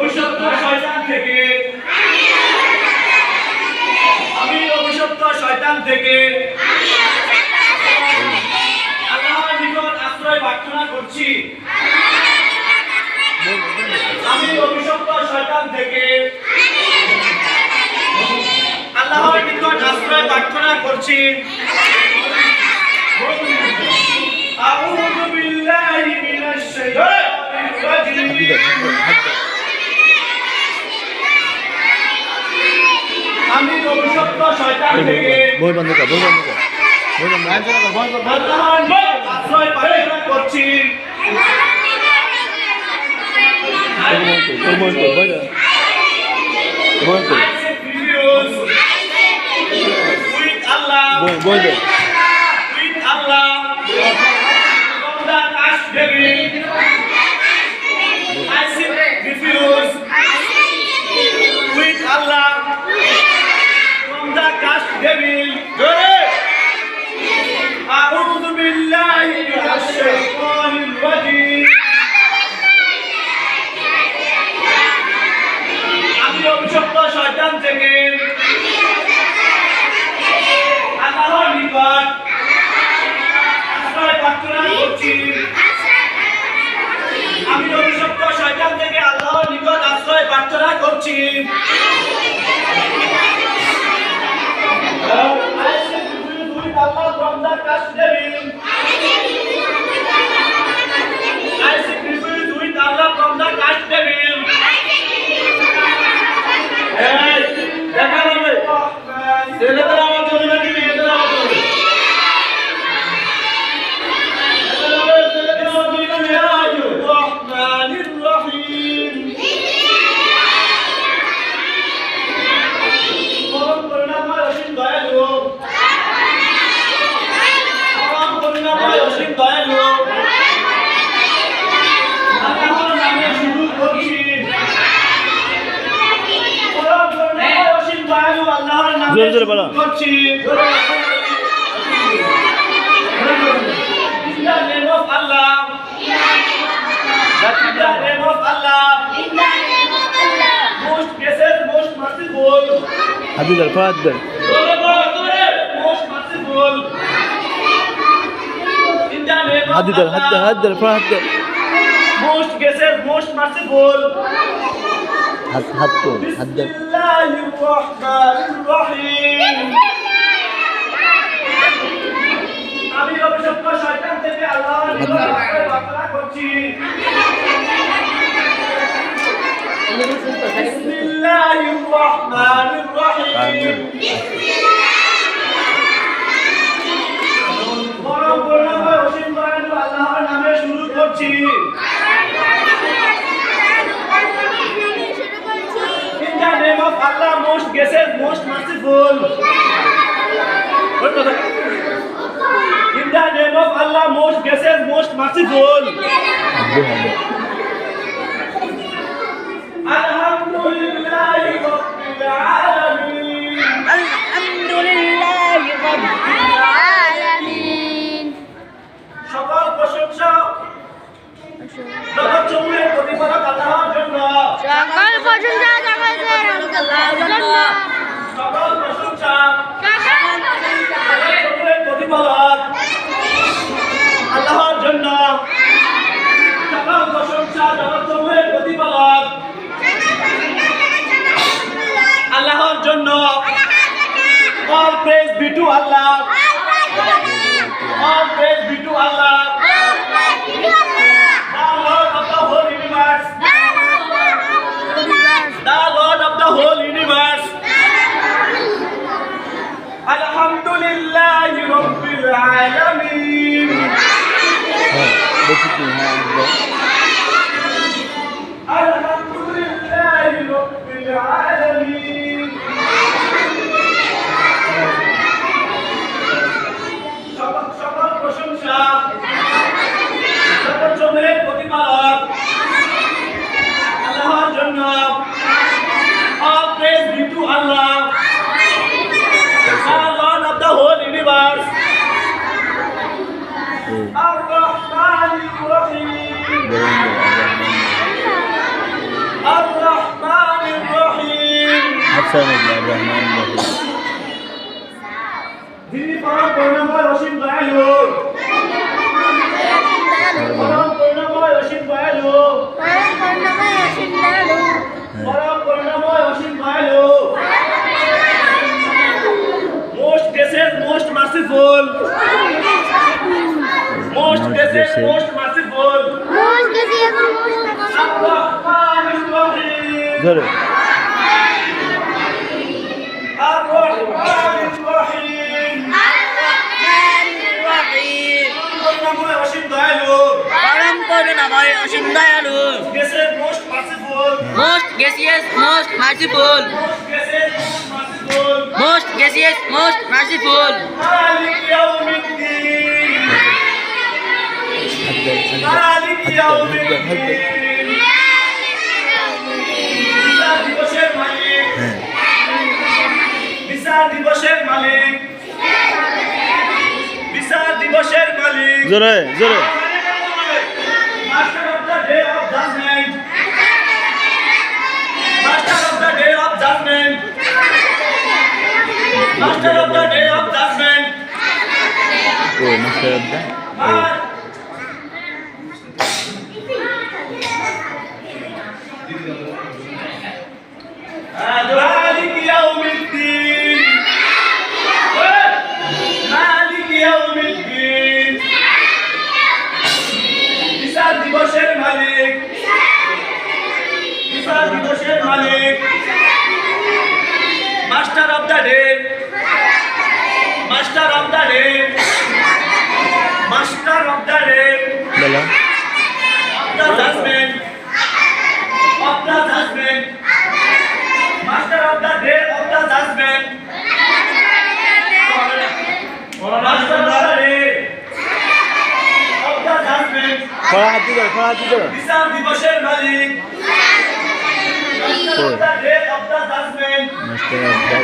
অভিশপ্ত শয়তান থেকে আমি অভিশপ্ত শয়তান থেকে আল্লাহর নিকট আশ্রয় প্রার্থনা করছি। আমি অভিশপ্ত শয়তান থেকে আল্লাহর নিকট আশ্রয় প্রার্থনা করছি। আউযু বিল্লাহি মিনাশ শাইতানির রাজিম। আমি অভিশপ্ত শয়তান থেকে আল্লাহর নিকট আশ্রয় প্রার্থনা করছি। With Allah, from the last devil, I seek refuge. With Allah, from the last devil, أعوذ بالله من الشيطان الرجيم. আমি অভিশপ্ত শয়তান থেকে আল্লাহর নিকট আশ্রয় প্রার্থনা করছি। আমি অভিশপ্ত শয়তান থেকে আল্লাহর নিকট আশ্রয় প্রার্থনা করছি। জোরে জোরে বলো। আমি অভিশপ্ত শয়তান থেকে আল্লাহর নিকট আশ্রয় প্রার্থনা করছি। বিসমিল্লাহির রহমানির রহিম। পরম করুণাময় অসীম দয়ালু আল্লাহর নামে শুরু করছি। In the name of Allah, most gracious, most merciful. In the name of Allah, most gracious, most merciful. Alhamdulillahi Rabbil Alamin. Alhamdulillahi Rabbil Alamin. সকল প্রশংসা জগৎ সমূহের প্রতিপালক আল্লাহর জন্য। সকল প্রশংসা জগতের আল্লাহর জন্য। সকল প্রশংসা জগৎ সমূহের প্রতিপালক আল্লাহর জন্য। সকল প্রশংসা জগৎ সমূহের প্রতিপালক আল্লাহর জন্য। All praise be to Allah. All praise be to Allah. The Lord of the whole universe. The Lord of the whole universe. Alhamdulillahi Rabbil Alamin. Alhamdulillahi Rabbil Alamin. সকল প্রশংসা জগৎ সমূহের প্রতিপালক আল্লাহর জন্য। All praise be to Allah, the Lord of the whole universe. Ar-Rahmanir Rahim. Ar-Rahman বিসমিল্লাহির রহমানির রহিম যিনি পরম করুণাময় অসীম দয়ালু পরম করুণাময় অসীম দয়ালু পরম করুণাময় অসীম দয়ালু most gracious most merciful most gracious most merciful Ar-Rahmanir Rahim জোরে Ar-Rahmanir Rahim করুণাময় অসীম দয়ালু পরম করুণাময় অসীম দয়ালু gracious most merciful most gracious most merciful most gracious most merciful most gracious most merciful مالك يوم الدين مالك يوم الدين বিচার দিবসের মালিক বিচার দিবসের মালিক বিচার দিবসের মালিক জোরে জোরে Master of the day of judgment Master of the day of judgment Master of the day of judgment ও মাস্টার আব্দা مالك يوم الدين مالك يوم الدين বিচার দিবসের মালিক বিচার দিবসের মালিক master of the day master of the day master of the day বলো of the judgment of the judgment master of the day of the judgment master of the day of the judgment খড়া হাতি ধরো বিচার দিবসের মালিক master of the day of the judgment master আব্দা